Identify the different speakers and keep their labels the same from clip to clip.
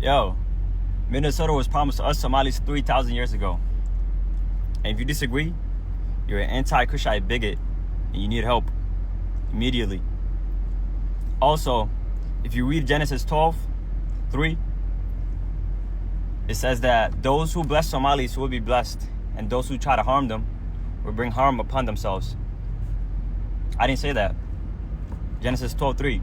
Speaker 1: Yo, Minnesota was promised to us Somalis 3,000 years ago. And if you disagree, you're an anti-Kushite bigot and you need help immediately. Also, if you read Genesis 12:3, it says that those who bless Somalis will be blessed, and those who try to harm them will bring harm upon themselves. I didn't say that. Genesis 12:3.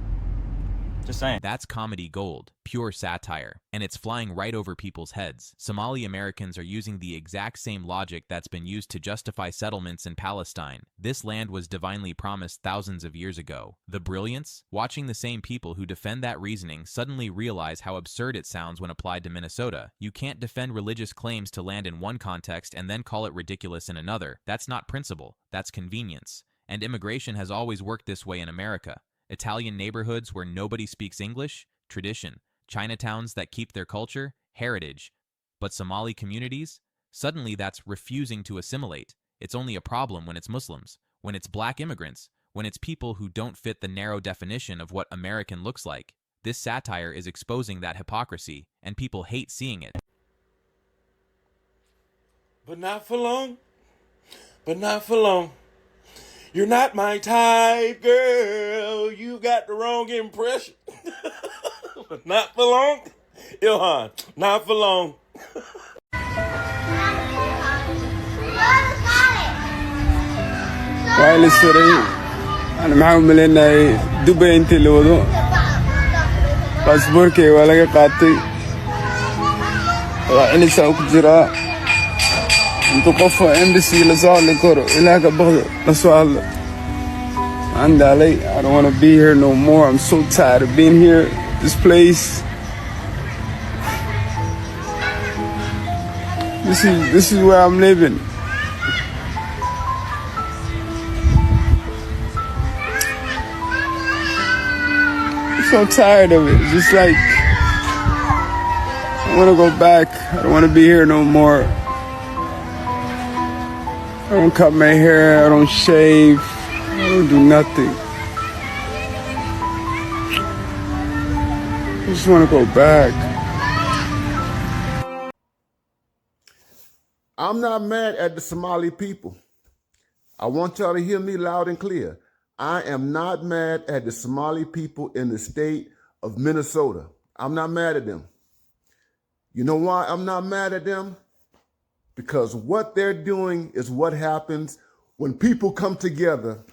Speaker 1: Just saying.
Speaker 2: That's comedy gold, pure satire, and it's flying right over people's heads. Somali Americans are using the exact same logic that's been used to justify settlements in Palestine. This land was divinely promised thousands of years ago. The brilliance? Watching the same people who defend that reasoning suddenly realize how absurd it sounds when applied to Minnesota. You can't defend religious claims to land in one context and then call it ridiculous in another. That's not principle, that's convenience. And immigration has always worked this way in America. Italian neighborhoods where nobody speaks English, tradition. Chinatowns that keep their culture, heritage. But Somali communities? Suddenly that's refusing to assimilate. It's only a problem when it's Muslims, when it's black immigrants, when it's people who don't fit the narrow definition of what American looks like. This satire is exposing that hypocrisy, and people hate seeing it.
Speaker 3: But not for long. But not for long. You're not my type, girl. You got the wrong impression. But not for long. Ilhan, not for long.
Speaker 4: وعلى السريع أنا معهم لأن دبي أنت اللي وضوء باسبوركي ولا قاطي وعلي ساوك جرا أنتو قفوا إمبسي لصار لكورو إلاك بغض لسؤال عند علي I don't want to be here no more. I'm so tired of being here. This place. This is where I'm living. I'm so tired of it. It's just like I want to go back. I don't want to be here no more. I don't cut my hair. I don't shave. I don't do nothing. I just want to go back.
Speaker 5: I'm not mad at the Somali people. I want y'all to hear me loud and clear. I am not mad at the Somali people in the state of Minnesota. I'm not mad at them. You know why I'm not mad at them? Because what they're doing is what happens when people come together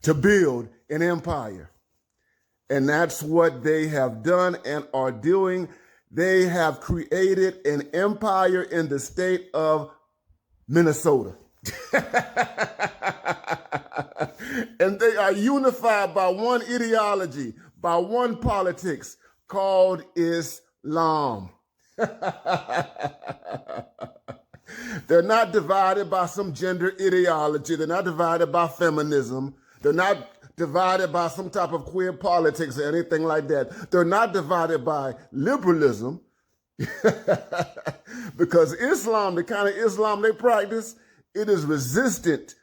Speaker 5: to build an empire. And that's what they have done and are doing. They have created an empire in the state of Minnesota. And they are unified by one ideology, by one politics called Islam. They're not divided by some gender ideology. They're not divided by feminism. They're not divided by some type of queer politics or anything like that. They're not divided by liberalism. Because Islam, the kind of Islam they practice, it is resistant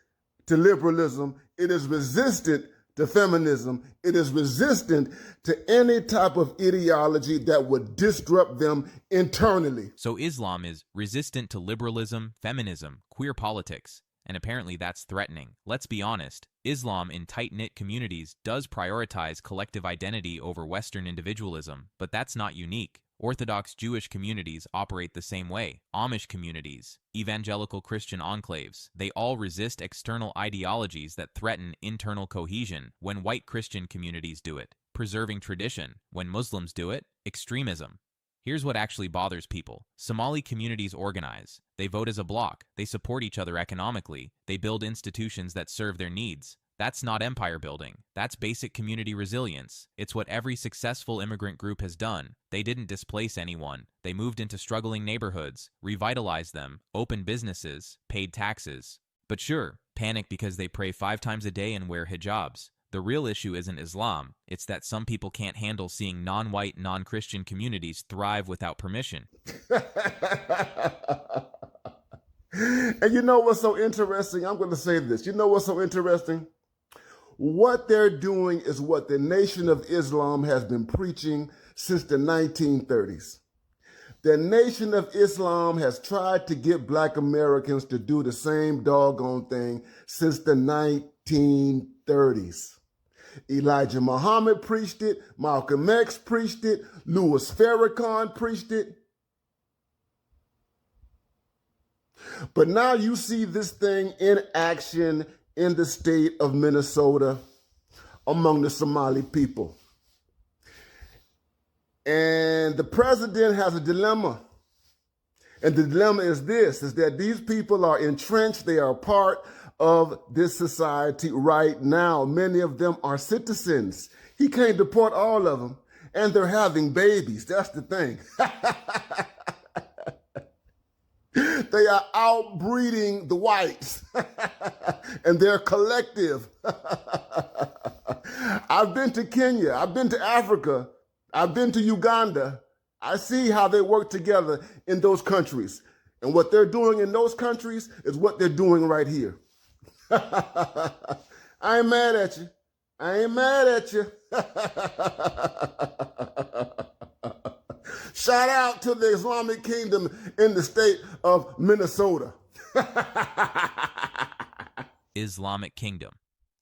Speaker 5: to liberalism. It is resistant to feminism. It is resistant to any type of ideology that would disrupt them internally.
Speaker 2: So Islam is resistant to liberalism, feminism, queer politics, and apparently that's threatening. Let's be honest, Islam in tight-knit communities does prioritize collective identity over Western individualism, but that's not unique. Orthodox Jewish communities operate the same way. Amish communities, evangelical Christian enclaves, they all resist external ideologies that threaten internal cohesion. When white Christian communities do it, preserving tradition. When Muslims do it, extremism. Here's what actually bothers people. Somali communities organize. They vote as a bloc. They support each other economically. They build institutions that serve their needs. That's not empire building. That's basic community resilience. It's what every successful immigrant group has done. They didn't displace anyone. They moved into struggling neighborhoods, revitalized them, opened businesses, paid taxes. But sure, panic because they pray 5 times a day and wear hijabs. The real issue isn't Islam. It's that some people can't handle seeing non-white, non-Christian communities thrive without permission.
Speaker 5: And you know what's so interesting? I'm going to say this. You know what's so interesting? What they're doing is what the Nation of Islam has been preaching since the 1930s. The Nation of Islam has tried to get black Americans to do the same doggone thing since the 1930s. Elijah Muhammad preached it, Malcolm X preached it, Louis Farrakhan preached it. But now you see this thing in action in the state of Minnesota among the Somali people. And the president has a dilemma. And the dilemma is this, is that these people are entrenched, they are part of this society right now. Many of them are citizens. He can't deport all of them, and they're having babies. That's the thing. They are outbreeding the whites, and they're collective. I've been to Kenya, I've been to Africa, I've been to Uganda. I see how they work together in those countries. And what they're doing in those countries is what they're doing right here. I ain't mad at you. I ain't mad at you. Shout out to the Islamic Kingdom in the state of Minnesota.
Speaker 2: Islamic Kingdom.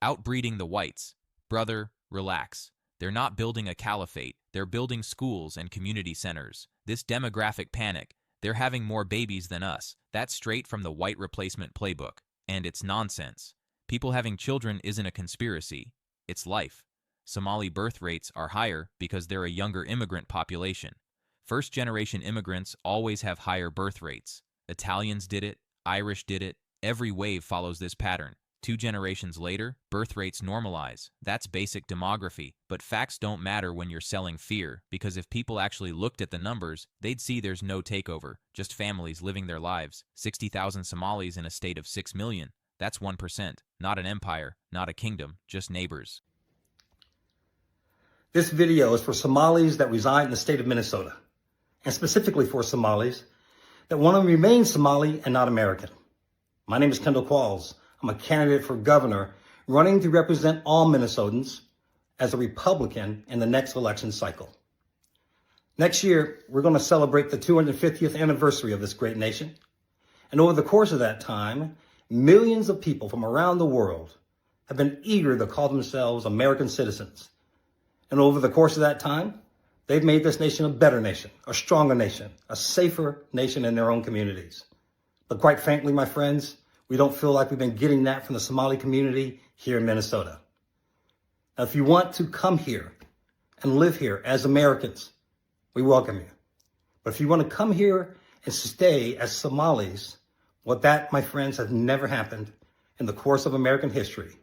Speaker 2: Outbreeding the whites. Brother, relax. They're not building a caliphate. They're building schools and community centers. This demographic panic, they're having more babies than us. That's straight from the white replacement playbook. And it's nonsense. People having children isn't a conspiracy. It's life. Somali birth rates are higher because they're a younger immigrant population. First-generation immigrants always have higher birth rates. Italians did it. Irish did it. Every wave follows this pattern. 2 generations later, birth rates normalize. That's basic demography. But facts don't matter when you're selling fear, because if people actually looked at the numbers, they'd see there's no takeover, just families living their lives. 60,000 Somalis in a state of 6 million. That's 1%. Not an empire, not a kingdom, just neighbors.
Speaker 6: This video is for Somalis that reside in the state of Minnesota, and specifically for Somalis that want to remain Somali and not American. My name is Kendall Qualls. I'm a candidate for governor running to represent all Minnesotans as a Republican in the next election cycle. Next year, we're going to celebrate the 250th anniversary of this great nation. And over the course of that time, millions of people from around the world have been eager to call themselves American citizens. And over the course of that time, they've made this nation a better nation, a stronger nation, a safer nation in their own communities. But quite frankly, my friends, we don't feel like we've been getting that from the Somali community here in Minnesota. Now, if you want to come here and live here as Americans, we welcome you. But if you want to come here and stay as Somalis, well, that, my friends, has never happened in the course of American history,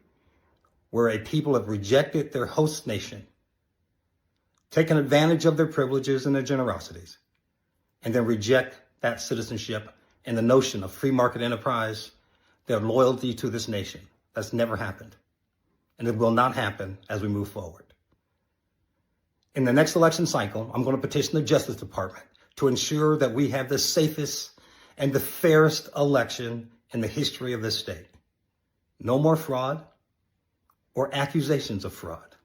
Speaker 6: where a people have rejected their host nation, taken advantage of their privileges and their generosities, and then reject that citizenship and the notion of free market enterprise, their loyalty to this nation. That's never happened. And it will not happen as we move forward. In the next election cycle, I'm going to petition the Justice Department to ensure that we have the safest and the fairest election in the history of this state. No more fraud or accusations of fraud.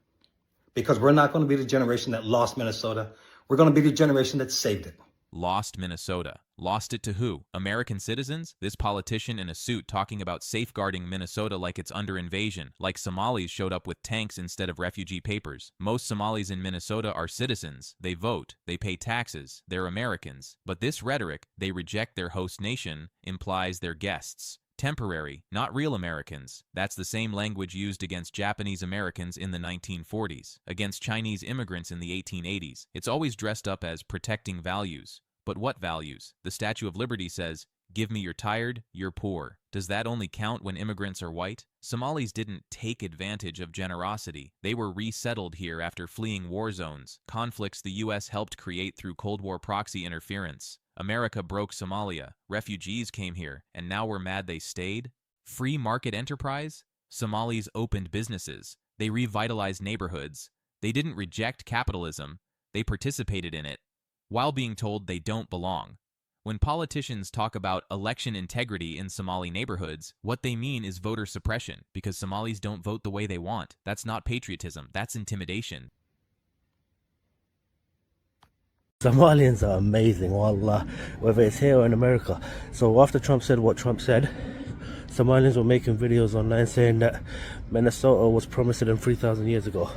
Speaker 6: Because we're not going to be the generation that lost Minnesota. We're going to be the generation that saved it.
Speaker 2: Lost Minnesota. Lost it to who? American citizens? This politician in a suit talking about safeguarding Minnesota like it's under invasion, like Somalis showed up with tanks instead of refugee papers. Most Somalis in Minnesota are citizens. They vote. They pay taxes. They're Americans. But this rhetoric, they reject their host nation, implies they're guests. Temporary, not real Americans. That's the same language used against Japanese Americans in the 1940s, against Chinese immigrants in the 1880s. It's always dressed up as protecting values. But what values? The Statue of Liberty says, "Give me your tired, you're poor." Does that only count when immigrants are white? Somalis didn't take advantage of generosity. They were resettled here after fleeing war zones, conflicts the U.S. helped create through Cold War proxy interference. America broke Somalia, refugees came here, and now we're mad they stayed? Free market enterprise? Somalis opened businesses. They revitalized neighborhoods. They didn't reject capitalism. They participated in it, while being told they don't belong. When politicians talk about election integrity in Somali neighborhoods, what they mean is voter suppression, because Somalis don't vote the way they want. That's not patriotism, that's intimidation.
Speaker 7: Somalians are amazing, wallah, whether it's here or in America. So after Trump said what Trump said, Somalians were making videos online saying that Minnesota was promised to them 3,000 years ago.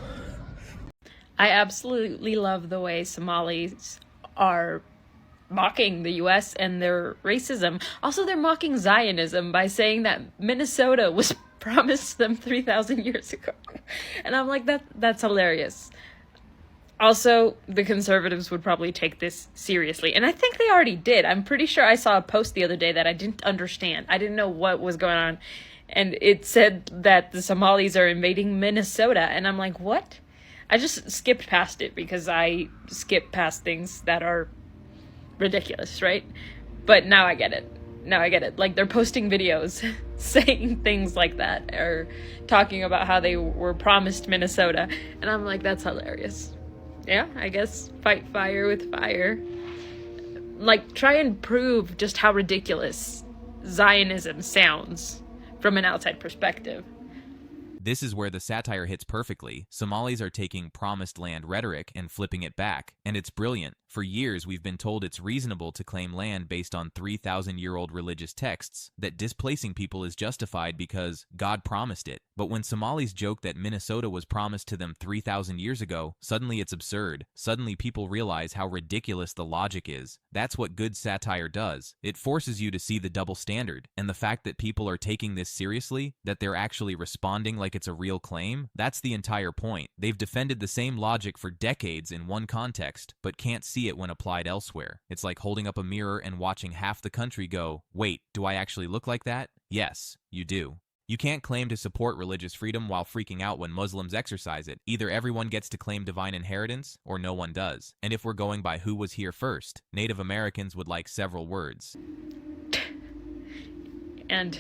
Speaker 8: I absolutely love the way Somalis are mocking the US and their racism. Also, they're mocking Zionism by saying that Minnesota was promised them 3,000 years ago. And I'm like, that's hilarious. Also, the conservatives would probably take this seriously. And I think they already did. I'm pretty sure I saw a post the other day that I didn't understand. I didn't know what was going on. And it said that the Somalis are invading Minnesota. And I'm like, what? I just skipped past it because I skip past things that are ridiculous, right? But now I get it. Now I get it. Like, they're posting videos saying things like that, or talking about how they were promised Minnesota. And I'm like, that's hilarious. Yeah, I guess fight fire with fire. Like, try and prove just how ridiculous Zionism sounds from an outside perspective.
Speaker 2: This is where the satire hits perfectly. Somalis are taking promised land rhetoric and flipping it back, and it's brilliant. For years, we've been told it's reasonable to claim land based on 3,000-year-old religious texts, that displacing people is justified because God promised it. But when Somalis joke that Minnesota was promised to them 3,000 years ago, suddenly it's absurd. Suddenly people realize how ridiculous the logic is. That's what good satire does. It forces you to see the double standard, and the fact that people are taking this seriously, that they're actually responding like it's a real claim, that's the entire point. They've defended the same logic for decades in one context, but can't see it when applied elsewhere. It's like holding up a mirror and watching half the country go, wait, do I actually look like that? Yes, you do. You can't claim to support religious freedom while freaking out when Muslims exercise it. Either everyone gets to claim divine inheritance, or no one does. And if we're going by who was here first, Native Americans would like several words.
Speaker 8: And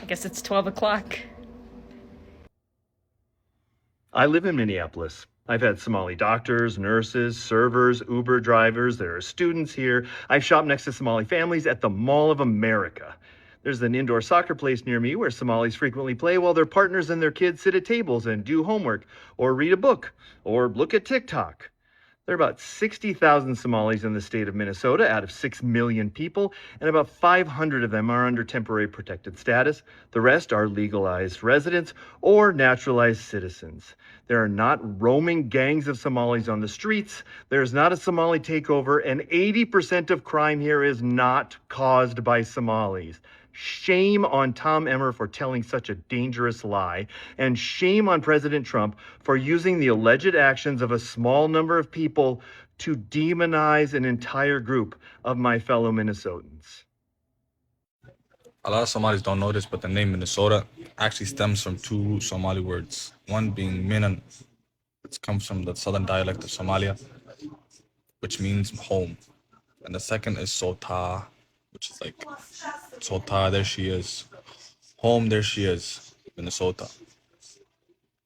Speaker 8: I guess it's 12 o'clock.
Speaker 9: I live in Minneapolis. I've had Somali doctors, nurses, servers, Uber drivers. There are students here. I've shopped next to Somali families at the Mall of America. There's an indoor soccer place near me where Somalis frequently play while their partners and their kids sit at tables and do homework, or read a book, or look at TikTok. There are about 60,000 Somalis in the state of Minnesota out of 6 million people, and about 500 of them are under temporary protected status. The rest are legalized residents or naturalized citizens. There are not roaming gangs of Somalis on the streets. There's not a Somali takeover, and 80% of crime here is not caused by Somalis. Shame on Tom Emmer for telling such a dangerous lie, and shame on President Trump for using the alleged actions of a small number of people to demonize an entire group of my fellow Minnesotans.
Speaker 10: A lot of Somalis don't know this, but the name Minnesota actually stems from two Somali words. One being Minan, which comes from the southern dialect of Somalia, which means home. And the second is Sota, which is like Sota, there she is. Home, there she is, Minnesota.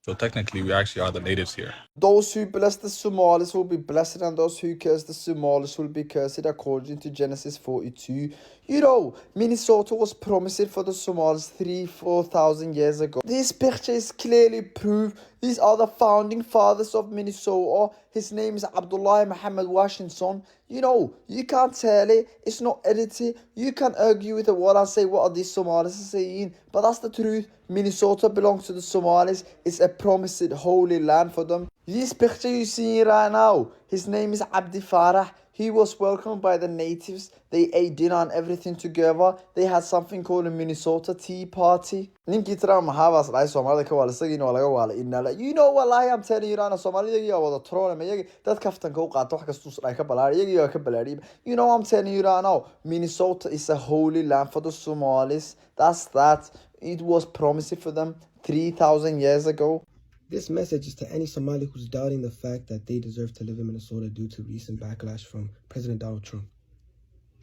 Speaker 10: So technically, we actually are the natives here.
Speaker 4: Those who bless the Somalis will be blessed, and those who curse the Somalis will be cursed, according to Genesis 42. You know, Minnesota was promised for the Somalis 4,000 years ago. This picture is clearly proof. These are the founding fathers of Minnesota. His name is Abdullah Muhammad Washington. You know, you can't tell it. It's not edited. You can argue with what I say, what are these Somalis saying. But that's the truth. Minnesota belongs to the Somalis. It's a promised holy land for them. This picture you see right now, his name is Abdi Farah. He was welcomed by the natives. They ate dinner and everything together. They had something called a Minnesota Tea Party. Ninkii Trump maxaa dhacay Soomaalida ka wala isagiina waa laga wala inala. You know wallahi I'm telling you right now, Soomaalida iyaga wada troll ma iyaga dad kaftanka u qaato wax kasto ay ka balaar iyaga ka balaariib. You know I'm telling you right now, Minnesota is a holy land for the Somalis. That's that. It was promised for them 3,000 years ago.
Speaker 11: This message is to any Somali who's doubting the fact that they deserve to live in Minnesota due to recent backlash from President Donald Trump.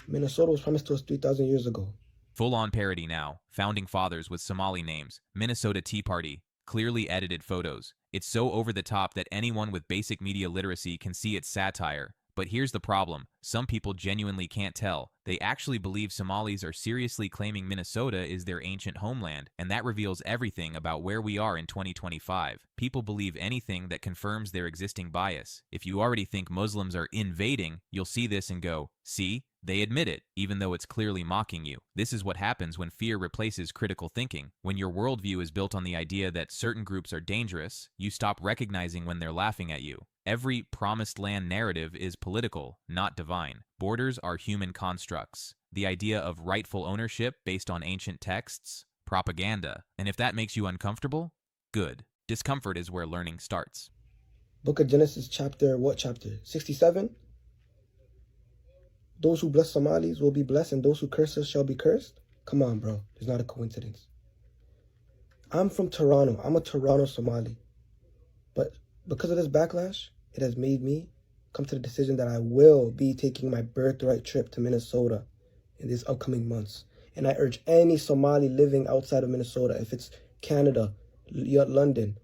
Speaker 11: Minnesota was promised to us 3,000 years ago.
Speaker 2: Full-on parody now. Founding fathers with Somali names. Minnesota Tea Party. Clearly edited photos. It's so over the top that anyone with basic media literacy can see it's satire. But here's the problem. Some people genuinely can't tell. They actually believe Somalis are seriously claiming Minnesota is their ancient homeland, and that reveals everything about where we are in 2025. People believe anything that confirms their existing bias. If you already think Muslims are invading, you'll see this and go, see? They admit it, even though it's clearly mocking you. This is what happens when fear replaces critical thinking. When your worldview is built on the idea that certain groups are dangerous, you stop recognizing when they're laughing at you. Every promised land narrative is political, not divine. Borders are human constructs. The idea of rightful ownership based on ancient texts, propaganda. And if that makes you uncomfortable, good. Discomfort is where learning starts.
Speaker 11: Book of Genesis what chapter? 67? Those who bless Somalis will be blessed, and those who curse us shall be cursed? Come on, bro. It's not a coincidence. I'm from Toronto. I'm a Toronto Somali. But because of this backlash, it has made me come to the decision that I will be taking my birthright trip to Minnesota in these upcoming months. And I urge any Somali living outside of Minnesota, if it's Canada, London,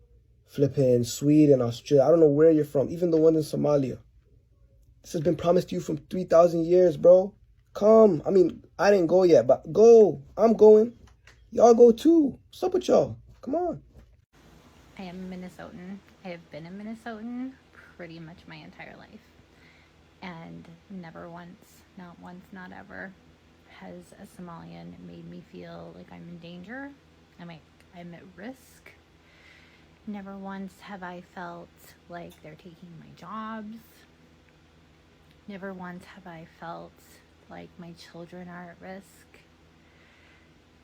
Speaker 11: flipping Sweden, Australia, I don't know where you're from, even the one in Somalia. This has been promised to you from 3,000 years, bro. Come. I mean, I didn't go yet, but go. I'm going. Y'all go too. What's up with y'all? Come on.
Speaker 12: I am Minnesotan. I have been a Minnesotan pretty much my entire life. And never once, not ever, has a Somalian made me feel like I'm in danger. I'm at risk. Never once have I felt like they're taking my jobs. Never once have I felt like my children are at risk.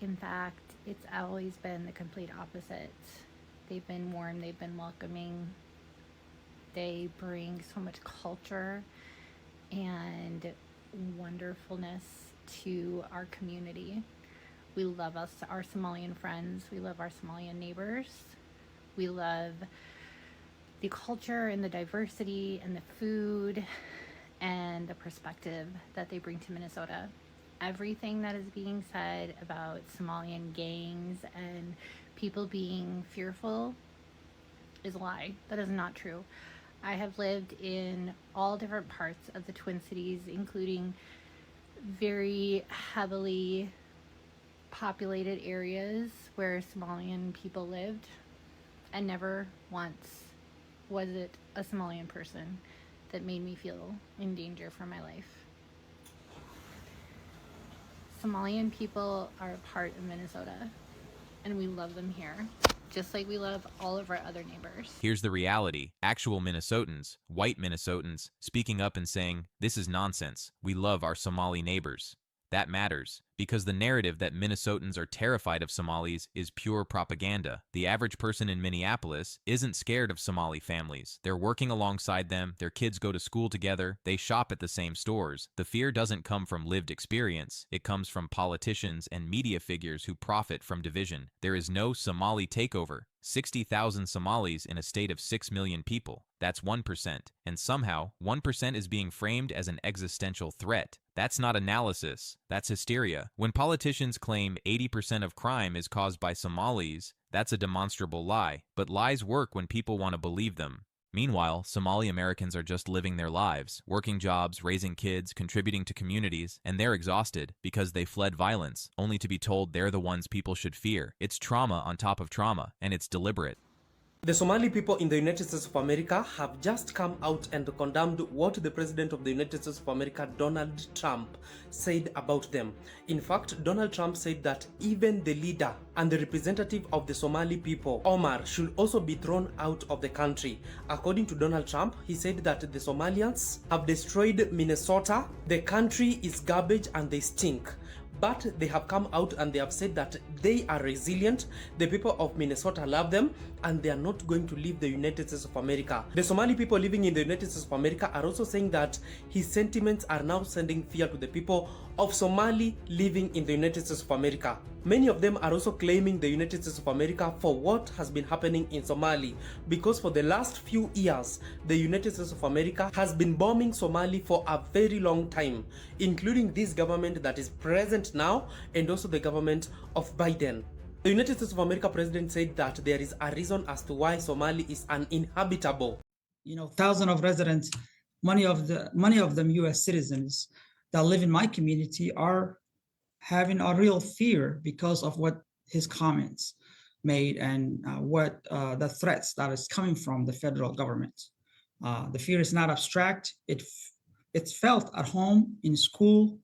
Speaker 12: In fact, it's always been the complete opposite. They've been warm, they've been welcoming. They bring so much culture and wonderfulness to our community. We love our Somalian friends. We love our Somalian neighbors. We love the culture and the diversity and the food and the perspective that they bring to Minnesota. Everything that is being said about Somalian gangs and people being fearful is a lie. That is not true. I have lived in all different parts of the Twin Cities, including very heavily populated areas where Somalian people lived, and never once was it a Somalian person that made me feel in danger for my life. Somalian people are a part of Minnesota, and we love them here, just like we love all of our other neighbors.
Speaker 2: Here's the reality. Actual Minnesotans, white Minnesotans, speaking up and saying, this is nonsense. We love our Somali neighbors. That matters, because the narrative that Minnesotans are terrified of Somalis is pure propaganda. The average person in Minneapolis isn't scared of Somali families. They're working alongside them, their kids go to school together, they shop at the same stores. The fear doesn't come from lived experience, it comes from politicians and media figures who profit from division. There is no Somali takeover. 60,000 Somalis in a state of 6 million people. That's 1%. And somehow, 1% is being framed as an existential threat. That's not analysis. That's hysteria. When politicians claim 80% of crime is caused by Somalis, that's a demonstrable lie. But lies work when people want to believe them. Meanwhile, Somali Americans are just living their lives, working jobs, raising kids, contributing to communities, and they're exhausted because they fled violence, only to be told they're the ones people should fear. It's trauma on top of trauma, and it's deliberate.
Speaker 13: The Somali people in the United States of America have just come out and condemned what the President of the United States of America, Donald Trump, said about them. In fact, Donald Trump said that even the leader and the representative of the Somali people, Omar, should also be thrown out of the country. According to Donald Trump, he said that the Somalians have destroyed Minnesota, the country is garbage and they stink. But they have come out and they have said that they are resilient, the people of Minnesota love them, and they are not going to leave the United States of America. The Somali people living in the United States of America are also saying that his sentiments are now sending fear to the people of Somali living in the United States of America. Many of them are also claiming the United States of America for what has been happening in Somali, because for the last few years, the United States of America has been bombing Somali for a very long time, including this government that is present now and also the government of Biden. The United States of America president said that there is a reason as to why Somali is uninhabitable.
Speaker 14: Thousands of residents many of them U.S. citizens that live in my community are having a real fear because of what his comments made and what the threats that is coming from the federal government. The fear is not abstract. It's felt at home, in school,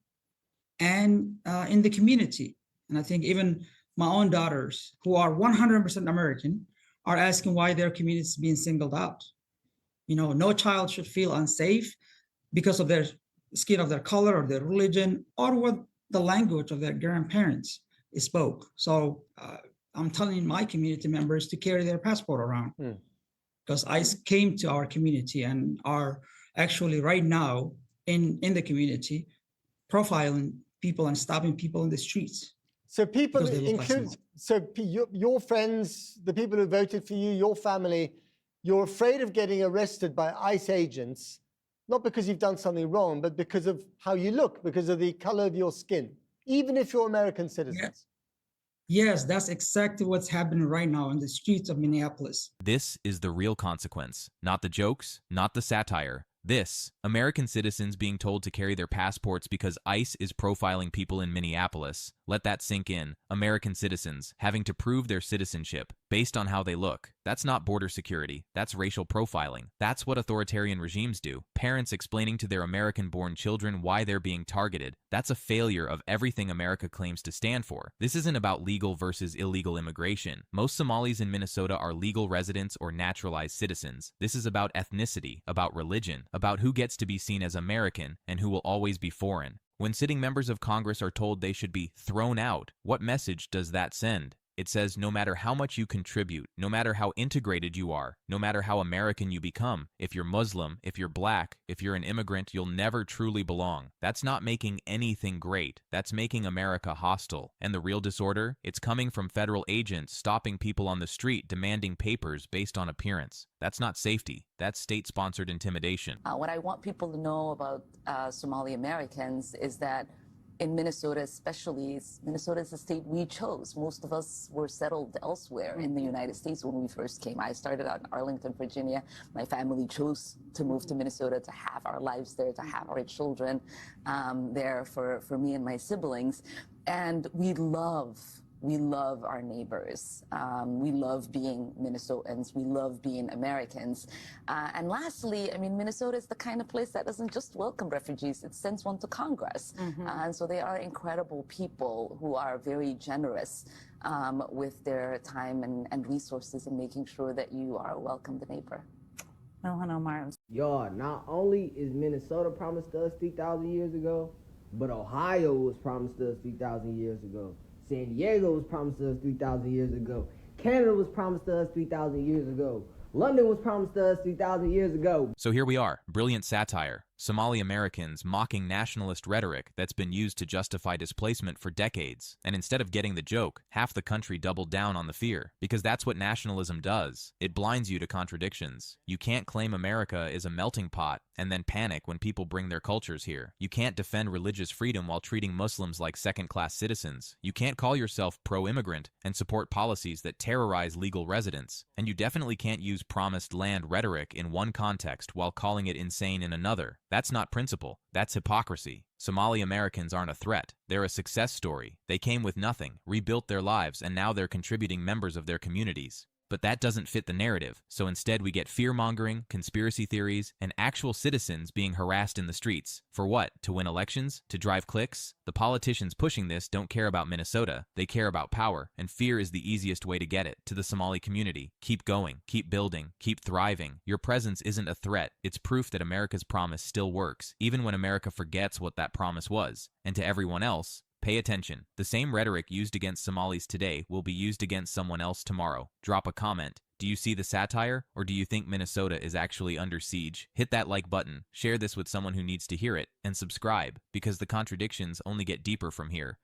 Speaker 14: and in the community. And I think even my own daughters, who are 100% American, are asking why their community is being singled out. You know, no child should feel unsafe because of their skin of their color or their religion or what the language of their grandparents spoke. So I'm telling my community members to carry their passport around because ICE came to our community and are actually right now in the community profiling people and stopping people in the streets.
Speaker 15: So people
Speaker 14: because they look like
Speaker 15: include,
Speaker 14: Somali.
Speaker 15: so your friends, the people who voted for you, your family, you're afraid of getting arrested by ICE agents, not because you've done something wrong, but because of how you look, because of the color of your skin, even if you're American citizens.
Speaker 14: Yes, that's exactly what's happening right now in the streets of Minneapolis.
Speaker 2: This is the real consequence, not the jokes, not the satire. This, American citizens being told to carry their passports because ICE is profiling people in Minneapolis. Let that sink in. American citizens having to prove their citizenship based on how they look. That's not border security. That's racial profiling. That's what authoritarian regimes do. Parents explaining to their American-born children why they're being targeted. That's a failure of everything America claims to stand for. This isn't about legal versus illegal immigration. Most Somalis in Minnesota are legal residents or naturalized citizens. This is about ethnicity, about religion, about who gets to be seen as American and who will always be foreign. When sitting members of Congress are told they should be thrown out, what message does that send? It says no matter how much you contribute, no matter how integrated you are, no matter how American you become, if you're Muslim, if you're black, if you're an immigrant, you'll never truly belong. That's not making anything great. That's making America hostile. And the real disorder? It's coming from federal agents stopping people on the street demanding papers based on appearance. That's not safety. That's state-sponsored intimidation.
Speaker 16: What I want people to know about Somali Americans is that in Minnesota especially, Minnesota is the state we chose. Most of us were settled elsewhere in the United States when we first came. I started out in Arlington, Virginia. My family chose to move to Minnesota to have our lives there, to have our children there for me and my siblings. And we love our neighbors. We love being Minnesotans. We love being Americans. And lastly, I mean, Minnesota is the kind of place that doesn't just welcome refugees, it sends one to Congress. And so they are incredible people who are very generous with their time and resources in making sure that you are a welcomed neighbor.
Speaker 17: Y'all, not only is Minnesota promised to us 3,000 years ago, but Ohio was promised to us 3,000 years ago. San Diego was promised to us 3,000 years ago. Canada was promised to us 3,000 years ago. London was promised to us 3,000 years ago.
Speaker 2: So here we are, brilliant satire. Somali Americans mocking nationalist rhetoric that's been used to justify displacement for decades. And instead of getting the joke, half the country doubled down on the fear. Because that's what nationalism does. It blinds you to contradictions. You can't claim America is a melting pot and then panic when people bring their cultures here. You can't defend religious freedom while treating Muslims like second-class citizens. You can't call yourself pro-immigrant and support policies that terrorize legal residents. And you definitely can't use promised land rhetoric in one context while calling it insane in another. That's not principle. That's hypocrisy. Somali Americans aren't a threat. They're a success story. They came with nothing, rebuilt their lives, and now they're contributing members of their communities. But that doesn't fit the narrative, so instead we get fear-mongering, conspiracy theories, and actual citizens being harassed in the streets. For what? To win elections? To drive clicks? The politicians pushing this don't care about Minnesota. They care about power, and fear is the easiest way to get it. To the Somali community, keep going, keep building, keep thriving. Your presence isn't a threat. It's proof that America's promise still works, even when America forgets what that promise was. And to everyone else, pay attention. The same rhetoric used against Somalis today will be used against someone else tomorrow. Drop a comment. Do you see the satire, or do you think Minnesota is actually under siege? Hit that like button, share this with someone who needs to hear it, and subscribe, because the contradictions only get deeper from here.